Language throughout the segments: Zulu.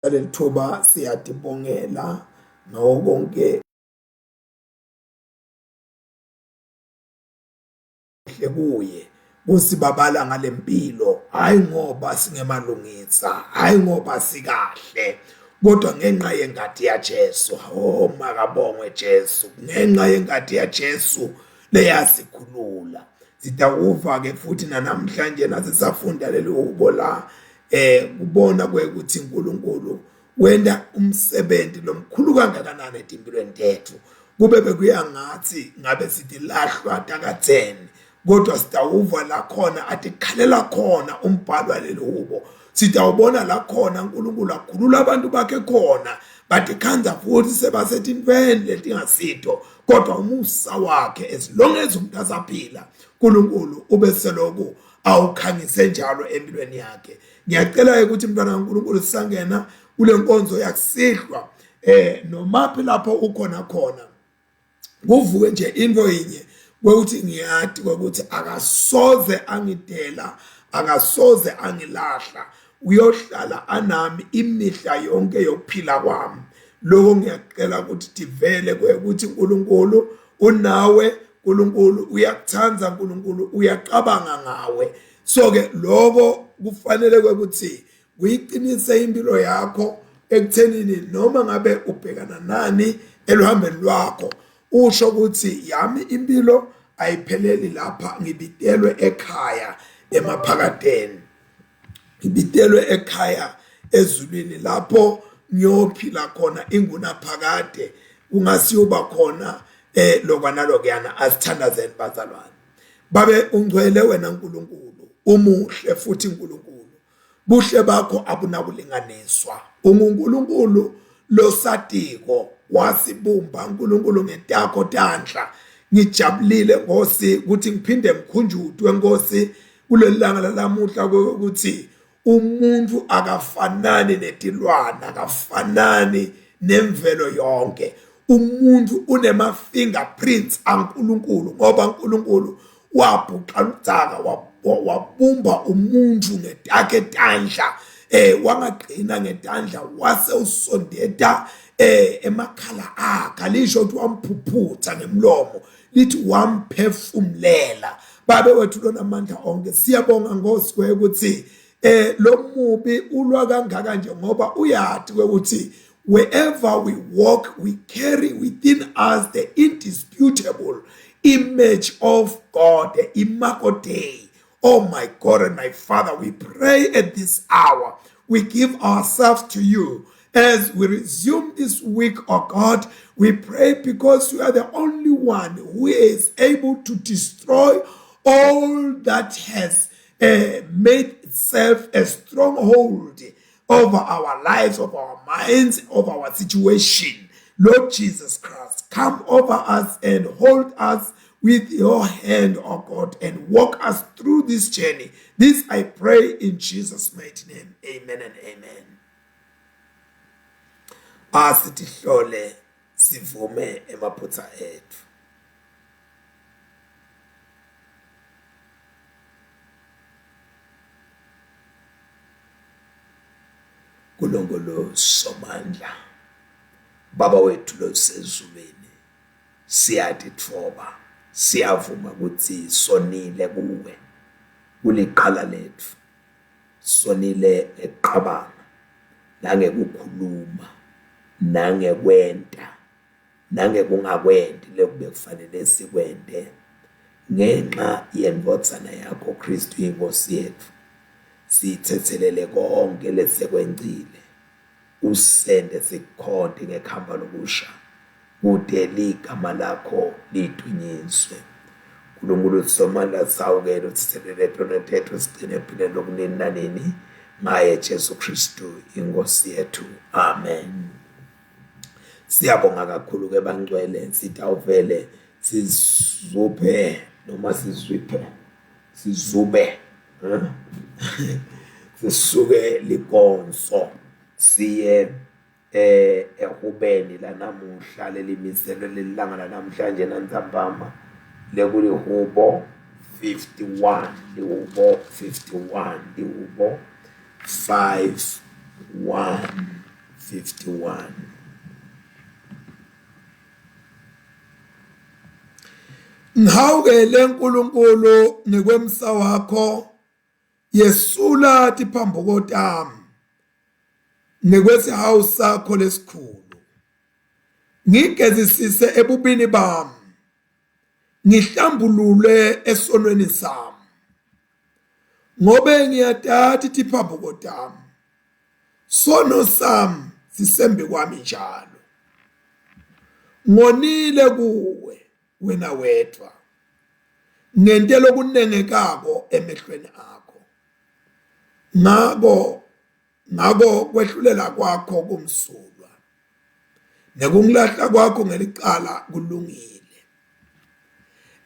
Lethuba siyadibongela nawo konke kuye kusibabala ngalempilo, hayi ngoba singemalungisa, hayi ngoba sikahle, kodwa ngenxa yengadi yaJesu. Oh, makabongwe Jesu, ngenxa yengadi yaJesu leyasikhulula. Sitawuva ke futhi namhlanje nasisafunda leli hubo la kubona ukuthi uNkulunkulu wenda umsebenzi lomkhulu kangakanani empilweni yethu. Kube bekuya ngathi ngabe sithi lahlwa taka-10, kodwa sitawuva la khona athi khalela khona umbhalo waleli hubo. Sitawubona la khona uNkulunkulu akhulula abantu bakhe khona, bathi khanza futhi sebasethi imfene letingasito, kodwa umusa wakhe as long as umuntu asaphila uNkulunkulu ube seloku awukhangise njalo empilweni yakhe. Ngiyacela ukuthi mntwana kaNkulunkulu sisangena kule nkonzo yakusihlwa nomaphi lapho ukhona khona kuvuke nje into yinye ukuthi ngiyati ukuthi akasoze angidela, akasoze angilahla, uyohlala anami imihla yonke yokuphila kwami. Lokho ngiyacela ukuthi divele ukuthi uNkulunkulu unawe, uNkulunkulu uyakuthanda, uNkulunkulu uyaqabanga ngawe. So ke lokho kufanele ukuthi uyiqinise impilo yakho ekuthenini noma ngabe ubhekana nani eluhambeni lwakho, usho ukuthi yami impilo ayipheleli lapha, ngibitelwe ekhaya emaphakadeni, ngibitelwe ekhaya ezulwini lapho ngiyophila khona ingunaphakade. Ungasiyoba khona lokwana lokuyana. Asithandazeni bazalwane, babe ungcwele wena uNkulunkulu, umuhle futhi uNkulunkulu, buhle bakho abunakulinganiswa. UNkulunkulu losatiko wasibumba uNkulunkulu ngetakho tanhla. Ngijabulile Nkosi ukuthi ngiphinde ngikhunjudwe Nkosi kuleli langa lamuhla ukuthi umuntu akafanani netilwana, akafanani nemvelo yonke. Umuntu unema fingerprints aNkulunkulu, ngoba uNkulunkulu wabhuqa ludzaka wabumba umuntu ngetakhe tandla, wangagcina ngetandla wase usondeta emakhala akhe, alisho ukuthi wamphuphutha ngemlomo, lithi wamphefumulela. Babe wethu lona amandla onke, siyabonga Nkosi ukuthi lo mubi ulwa kangaka nje ngoba uyathi ukuthi wherever we walk we carry within us the indisputable image of God, the Imago Dei. Oh my God and my Father, we pray at this hour, we give ourselves to you as we resume this week. Oh God, we pray because you are the only one who is able to destroy all that has made itself a stronghold over our lives, over our minds, over our situation. Lord Jesus Christ, come over us and hold us with your hand, oh God, and walk us through this journey. This I pray in Jesus' mighty name. Amen and amen. Asitihlole sivume emaphutha ethu. Kulongolo somandla, Baba wethu losezulwini, siyathi thoba, siyavuma ukuthi sonile kuwe kuliqala lethu, sonile eqabanga nangekukhuluma, nangekwenta, nangekungakwendi lekube kufanele sikwende, ngenxa yenvodzana yakho Kristu inkosi yethu. Sithethelele konke lesekwencile, usende sikukhonde ngekhamba lokusha, kude ligama lakho lidunyiswe. uNkulunkulu somandla sawukela uthithelele tonethethu sigcine empilweni lokunini nanini, ngaye Jesu Kristu inkosi yethu. Amen. Siyabonga kakhulu ke bangcwele, sitawuvele sizuphe noma sizwiphe, sizube sisuke likonso siye ehubeni lanamuhla lelimiselo lelilanga lanamhlanje nantsambama lekulihubo 51, lihubo 51, lihubo 51. 51. Ngihawukele uNkulunkulu ngikwemsa wakho yesula tiphambuko tami ngikwesihawu sakho lesikhulu ngigezisise ebubini bami ngihlambulule esonweni sami ngobe ngiyathatha tiphambuko tami sono sami sisembe kwami njalo ngonile kuwe wena wedwa ngentelo kunengekako emehlweni akho ngako kwehlulela kwakho kumsulwa nekungilahla kwakho ngelicala kulungile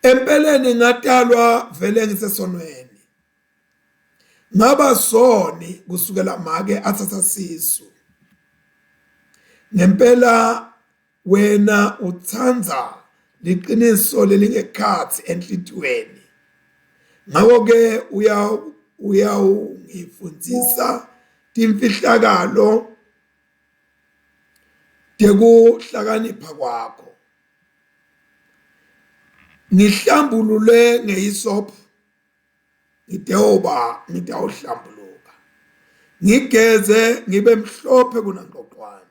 empeleni ngatalwa vele ngisesonweni ngaba soni kusukela make athatha sisu ngempela wena uthanza liqiniso lelingekhathi enhlitweni ngako ke uyawungifundzisa timfihlakalo tekuhlakanipha kwakho ngihlambulule ngehisophu ngitawuhlambuluka ngigeze ngibe mhlophe kunangqoqwane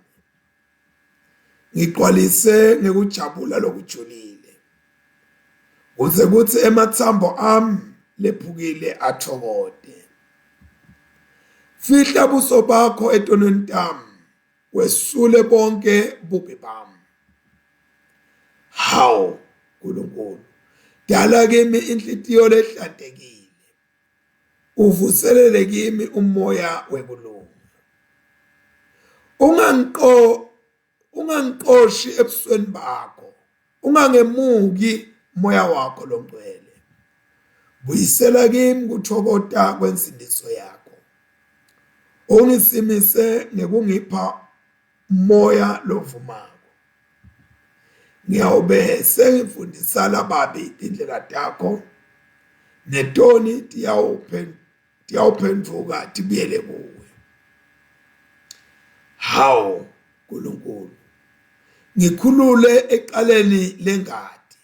ngiqwalise ngekujabula lokujulile kuze kuthi emathambo ami lephukile athokode fihla buso bakho etonweni tami wesule bonke bubi bami hawu uNkulunkulu dala kimi inhlitiyo lehlantekile uvuselele kimi umoya wekulunga ungangiqoshi ebusweni bakho ungangemuki moya wakho longcwele buyisela kimi kuthokoza kwensindiso yakho ungisimise ngekungipha moya lovumako ngiyawube sengifundisa lababi indlela takho netoni tiyawuphendvuka tibuyele kuwe hawu uNkulunkulu ngikhulule eqaleni lengadi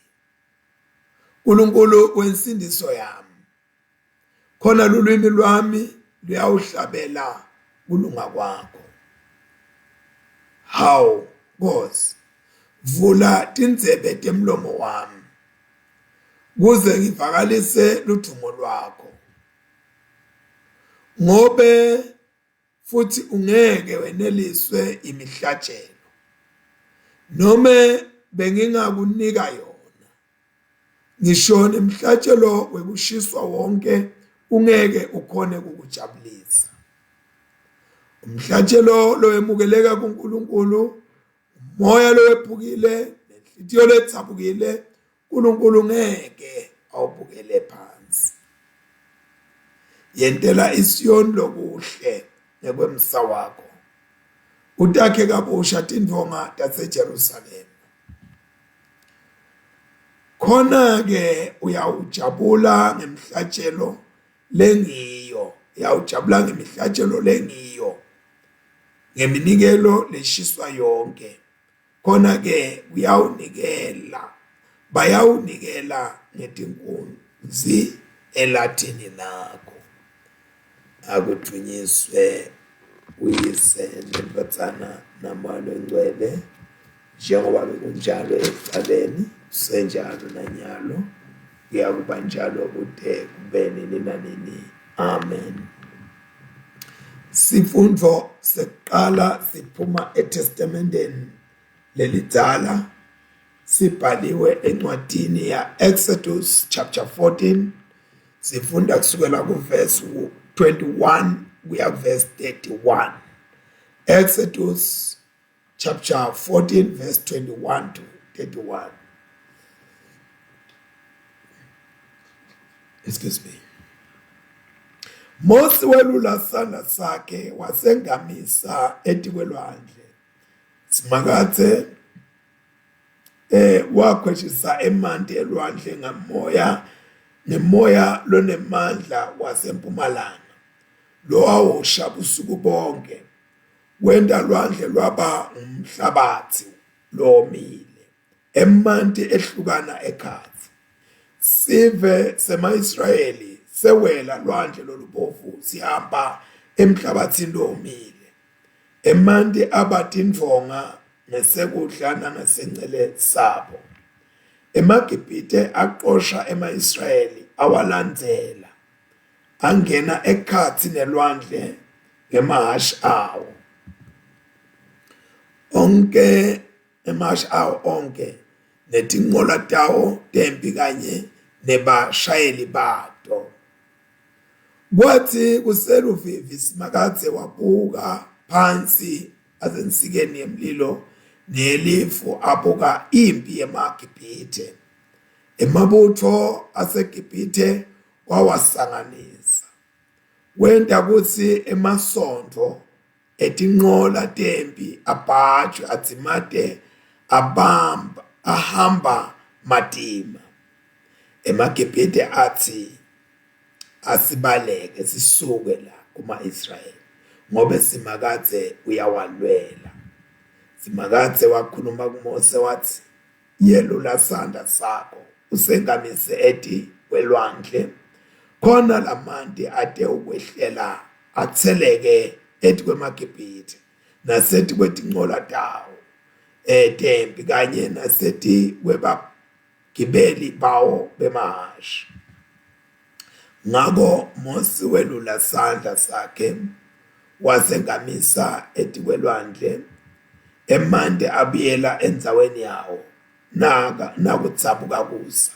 uNkulunkulu wensindiso yami khona lulwimi lwami luyawuhlabela kulunga kwakho hawu Nkosi vula tindzebe temlomo wami kuze ngivakalise luthumo lwakho ngobe futhi ungeke weneliswe imihlatshelo noma bengingakunika yona ngishona imihlatshelo wekushiswa wonke ungeke ukhone kukujabulisa umhlatshelo lo emukeleka kuNkulunkulu moya lo ephukile nenhlitiyo lethabukile uNkulunkulu ngeke awubukele phansi yentela isiyoni lokuhle nekwemsa wakho utakhe kabusha tindvonga taseJerusalem khona ke uyawujabula ngemihlatshelo lengiyo uyawujabula ngemihlatshelo lengiyo ngeminikelo leshiswa yonke khona ke bayawunikela ngetinkunzi elathini lakho akudunyiswe uyise neNdodzana naMoya oNgcwele njengoba bekunjalo emhlabeni senjalo nanyalo kuyakuba njalo kude kube nini nanini amen. Sifundo seqala siphuma eTestamenteni lelidala sibhaliwe encwadini ya Exodus chapter 14 sifunda kusukela kuverse 21 kuya kuverse 31. Exodus chapter 14 verse 21 to 31. Excuse me. Mose welula sandla sakhe wasengamisa etikwelwandle simakathe wakhweshisa emanti elwandle nemoya lonemandla wasempumalanga lo awusha ubusuku bonke wenda lwandle lwaba umhlabathi lomile emanti ehlukana ekhathi sive sema-Israyeli sewela lwandle lolubovu sihamba emhlabathini lomile emanti abadindvonga nesekudla nangasencele sabo emaGibhite aqosha ema-Israyeli awalandzela angena ekhatsi nelwandle ngemahashi awo onke emahashi awo onke netinqola tawo tempi kanye nebashayeli bato kwathi kuseluvivi Simakadze wabuka phansi asensikeni yemlilo nelifu abuka impi yemaGibhite emabutho aseGibhite wawasanganisa wenta kutsi emasontho etinqola tempi abhajwe adzimate ahamba matima emaGibhite athi asibaleke sisuke la kuma-Israyeli ngobe Simakadze uyawalwela. Simakadze wakhuluma kuMose wathi yelula sandla sakho usengamise eti kwelwandle khona lamanti ade ukwehlela atheleke eti kwemaGibhite naseti kwetinqola tawo tempi kanye naseti kwebagibeli bawo bemahashi. Ngako Mose welula sandla sakhe wasengamisa eti kwelwandle emanti abuyela endzaweni yawo nakutsabuka kusa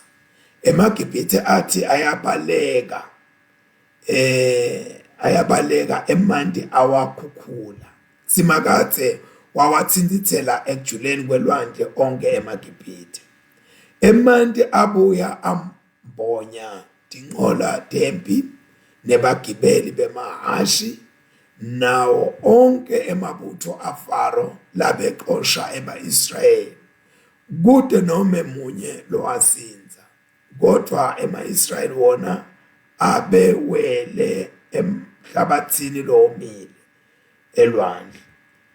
emaGibhite athi ayabaleka emanti awakhukhula. Simakadze wawatsintsitsela ekujuleni kwelwandle onke emaGibhite emanti abuya ambonya tinqola tempi nebagibeli bemahashi nawo onke emabutho aFaro labeqosha ema-Israyeli kude nome munye lowasinza kodwa ema-Israyeli wona abewele emhlabathini lomile elwandle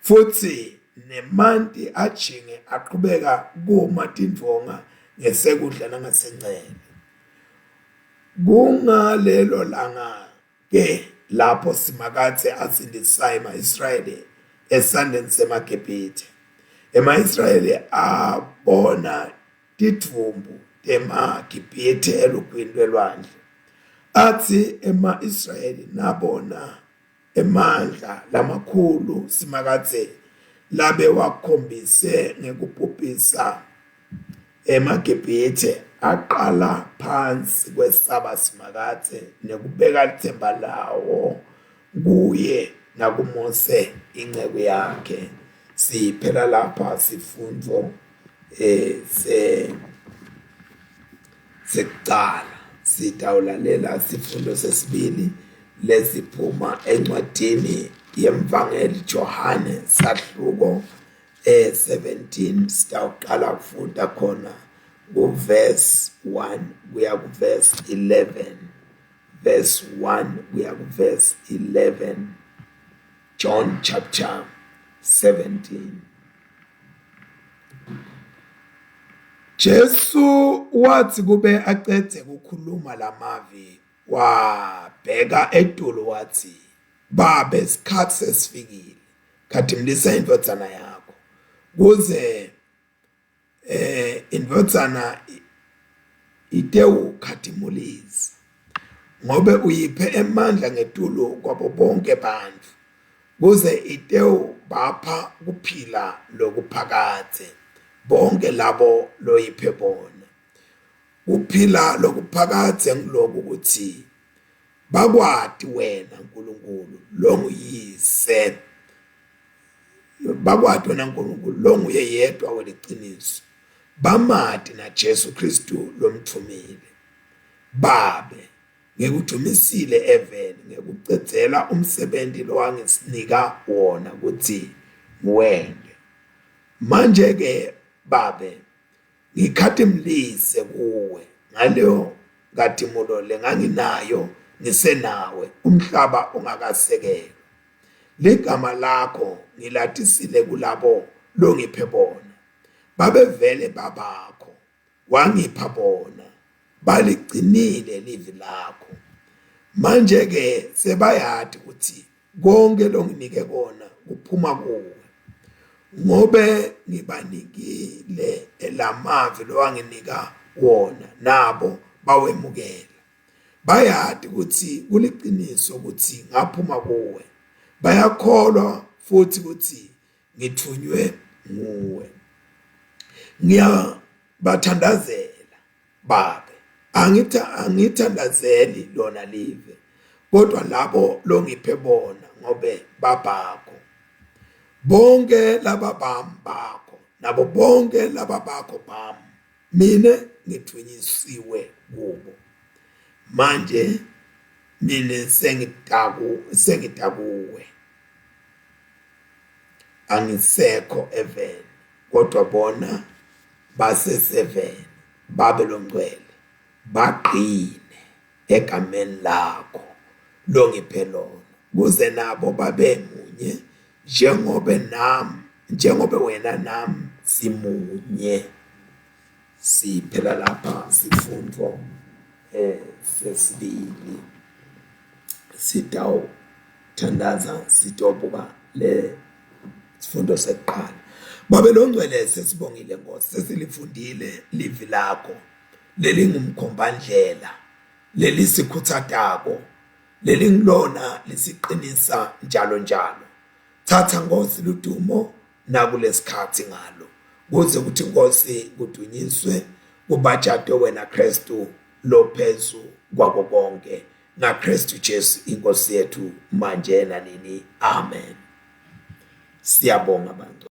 futhi nemanti ajinge aqhubeka kuma tindvonga ngesekudla nangasencele. Kungalelo langa ke lapho Simakadze asindisa ema-Israyeli esandleni semaGibhite ema-Israyeli abona tidvumbu temaGibhite elugwini lwelwandle athi ema-Israyeli nabona emandla lamakhulu Simakadze labe wakhombise ngekubhubhisa emaGibhite aqala phansi kwesaba Simakadze nekubeka lithemba lawo kuye nakuMose inceku yakhe. Siphela lapha sifundvo sekucala sitawulalela sifundo sesibili lesiphuma encwadini yemvangeli Johane sahluko 17 sitawuqala kufunda khona verse 1 kuya ku verse 11 verse 1 kuya ku verse 11 John chapter 17. Jesu wathi kube aqede kukhuluma lamavi wabheka edolo wathi Baba isikhathi sesifikile khathimlisa indvodzana yakho kuze indvodzana ite ukhathimulisa ngobe uyiphe emandla ngetulo kwabo bonke bantfu kuze ite bapha kuphila lokuphakade bonke labo loyiphe bona kuphila lokuphakade ngiloku ukuthi bakwati wena nkulunkulu longuyise bakwati wena nkulunkulu longuye yedwa weliciniso bamati na Jesu Kristu lomthumile babe ngikudumisile eveni ngikucedzela umsebenzi lowangisinika wona ukuthi ngiwende manje ke babe ngikhathimlise kuwe ngaleyo ngathimulo lenganginayo ngisenawe umhlaba ungakasekelwa legama lakho ngilatisile kulabo longiphe bona, babevele babakho, wangipha bona, baligcinile livi lakho. Manje-ke sebayati ukuthi konke longinike kona kuphuma kuwe, ngobe ngibanikile elamavi lowanginika wona, nabo bawemukela. Bayati ukuthi kuliqiniso ukuthi ngaphuma kuwe, bayakholwa futhi ukuthi ngithunywe nguwe. Ngiyabathandazela babe, angithandazeli lona live, kodwa labo longiphe bona ngobe babakho. Bonke laba bami bakho, nabo bonke laba bakho bami, mina ngithunyisiwe kubo. Manje mina sengitakuwe, angisekho even, kodwa bona baseseveni, Babylon ngcwele, baqine egameni lakho longiphe lona, kuze nabo babe munye njengoba wena nami simunye. Siphela lapha sifundo sesibili. Sitawuthandaza sitobuka le sifundo sekuqala. Babylon ngcwele sesibongile Nkosi, sesilifundile livi lakho, leli ngumkhombandlela, leli sikhuthatako, leli ngilona lisiqinisa njalo njalo. Thatha Nkosi ludumo nakulesikhathi ngalo, kuze kuthi Nkosi kudunyiswe kubajade wena Kristu lophezu kwabo konke, na Kristu Jesu inkosi yethu manje nanini. Amen. Siyabonga bantu.